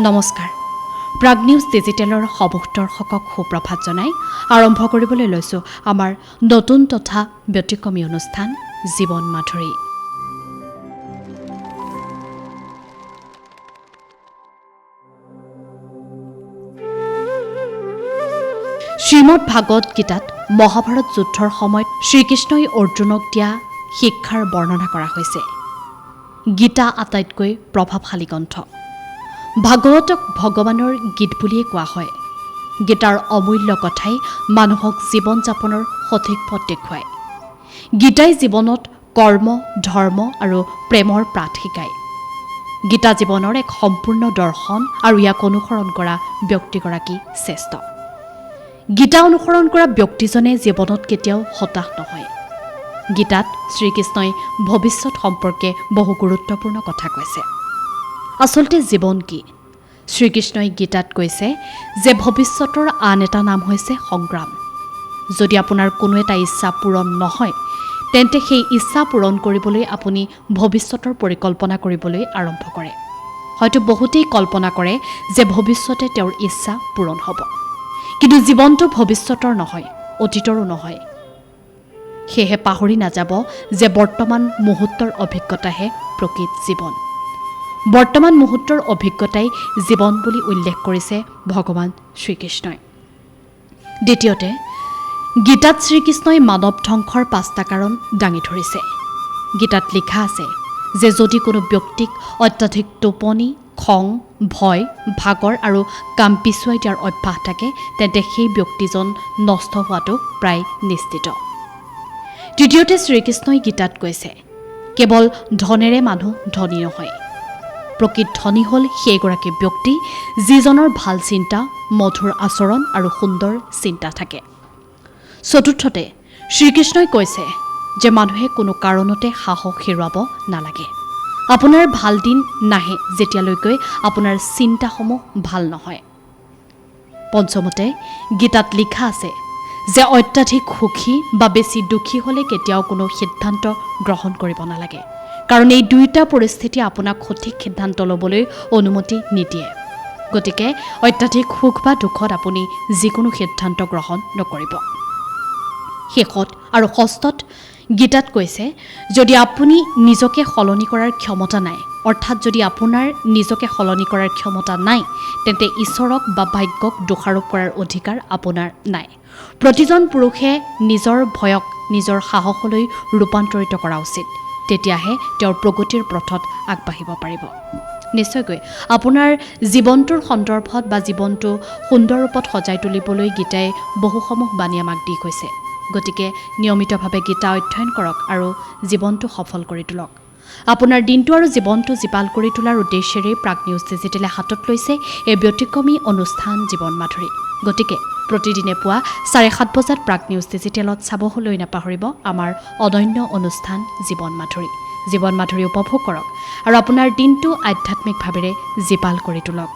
নমস্কাৰ। প্ৰাগ নিউজ ডিজিটেলৰ সবুখ দৰ্শকক সুপ্ৰভাত জনাই আৰম্ভ কৰিবলৈ লৈছোঁ আমাৰ নতুন তথা ব্যতিক্ৰমী অনুষ্ঠান জীৱন মাধুৰী। শ্ৰীমদ ভাগৱত গীতাত মহাভাৰত যুদ্ধৰ সময়ত শ্ৰীকৃষ্ণই অৰ্জুনক দিয়া শিক্ষাৰ বৰ্ণনা কৰা হৈছে। গীতা আটাইতকৈ প্ৰভাৱশালী গ্ৰন্থ। ভাগৱতক ভগৱানৰ গীত বুলিয়ে কোৱা হয়। গীতাৰ অমূল্য কথাই মানুহক জীৱন যাপনৰ সঠিক পথ দেখুৱায়। গীতাই জীৱনত কৰ্ম, ধৰ্ম আৰু প্ৰেমৰ পাঠ শিকায়। গীতা জীৱনৰ এক সম্পূৰ্ণ দৰ্শন আৰু ইয়াক অনুসৰণ কৰা ব্যক্তিগৰাকী শ্ৰেষ্ঠ। গীতা অনুসৰণ কৰা ব্যক্তিজনে জীৱনত কেতিয়াও হতাশ নহয়। গীতাত শ্ৰীকৃষ্ণই ভৱিষ্যত সম্পৰ্কে বহু গুৰুত্বপূৰ্ণ কথা কৈছে। আচলতে জীৱন কি? শ্ৰীকৃষ্ণই গীতাত কৈছে যে ভৱিষ্যতৰ আন এটা নাম হৈছে সংগ্ৰাম। যদি আপোনাৰ কোনো এটা ইচ্ছা পূৰণ নহয়, তেন্তে সেই ইচ্ছা পূৰণ কৰিবলৈ আপুনি ভৱিষ্যতৰ পৰিকল্পনা কৰিবলৈ আৰম্ভ কৰে। হয়তো বহুতেই কল্পনা কৰে যে ভৱিষ্যতে তেওঁৰ ইচ্ছা পূৰণ হ'ব, কিন্তু জীৱনটো ভৱিষ্যতৰ নহয়, অতীতৰো নহয়। সেয়েহে পাহৰি নাযাব যে বৰ্তমান মুহূৰ্তৰ অভিজ্ঞতাহে প্ৰকৃত জীৱন। বৰ্তমান মুহূৰ্তৰ অভিজ্ঞতাই জীৱন বুলি উল্লেখ কৰিছে ভগৱান শ্ৰীকৃষ্ণই। দ্বিতীয়তে, গীতাত শ্ৰীকৃষ্ণই মানৱ ধ্বংসৰ 5টা কাৰণ দাঙি ধৰিছে। গীতাত লিখা আছে যে যদি কোনো ব্যক্তিক অত্যাধিক টোপনি, খং, ভয়, ভাগৰ আৰু কাম পিছুৱাই দিয়াৰ অভ্যাস থাকে, তেন্তে সেই ব্যক্তিজন নষ্ট হোৱাটো প্ৰায় নিশ্চিত। তৃতীয়তে, শ্ৰীকৃষ্ণই গীতাত কৈছে কেৱল ধনেৰে মানুহ ধনী নহয়। প্ৰকৃত ধনী হ'ল সেইগৰাকী ব্যক্তি যিজনৰ ভাল চিন্তা, মধুৰ আচৰণ আৰু সুন্দৰ চিন্তা থাকে। চতুৰ্থতে, শ্ৰীকৃষ্ণই কৈছে যে মানুহে কোনো কাৰণতে সাহস হেৰুৱাব নালাগে। আপোনাৰ ভাল দিন নাহে যেতিয়ালৈকে আপোনাৰ চিন্তাসমূহ ভাল নহয়। পঞ্চমতে, গীতাত লিখা আছে যে অত্যাধিক সুখী বা বেছি দুখী হ'লে কেতিয়াও কোনো সিদ্ধান্ত গ্ৰহণ কৰিব নালাগে, কাৰণ এই দুয়োটা পৰিস্থিতি আপোনাক সঠিক সিদ্ধান্ত ল'বলৈ অনুমতি নিদিয়ে। গতিকে অত্যাধিক সুখ বা দুখত আপুনি যিকোনো সিদ্ধান্ত গ্ৰহণ নকৰিব। শেষত আৰু ষষ্ঠত গীতাত কৈছে যদি আপুনি নিজকে সলনি কৰাৰ ক্ষমতা নাই, অৰ্থাৎ যদি আপোনাৰ নিজকে সলনি কৰাৰ ক্ষমতা নাই, তেন্তে ঈশ্বৰক বা ভাগ্যক দোষাৰোপ কৰাৰ অধিকাৰ আপোনাৰ নাই। প্ৰতিজন পুৰুষে নিজৰ ভয়ক নিজৰ সাহসলৈ ৰূপান্তৰিত কৰা উচিত। তেতিয়াহে তেওঁৰ প্ৰগতিৰ পথত আগবাঢ়িব পাৰিব। নিশ্চয়কৈ আপোনাৰ জীৱনটোৰ সন্দৰ্ভত বা জীৱনটো সুন্দৰ ৰূপত সজাই তুলিবলৈ গীতাই বহুসমূহ বাণী আমাক দি গৈছে। গতিকে নিয়মিতভাৱে গীতা অধ্যয়ন কৰক আৰু জীৱনটো সফল কৰি তোলক। আপোনাৰ দিনটো আৰু জীৱনটো জীপাল কৰি তোলাৰ উদ্দেশ্যেৰে প্ৰাগ নিউজ ডিজিটেলে হাতত লৈছে এই ব্যতিক্ৰমী অনুষ্ঠান জীৱন মাধুৰী। গতিকে প্ৰতিদিনে পুৱা 7:30 বজাত প্ৰাগ নিউজ ডিজিটেলত চাবলৈ নাপাহৰিব আমাৰ অনন্য অনুষ্ঠান জীৱন মাধুৰী। জীৱন মাধুৰী উপভোগ কৰক আৰু আপোনাৰ দিনটো আধ্যাত্মিকভাৱেৰে জীপাল কৰি তোলক।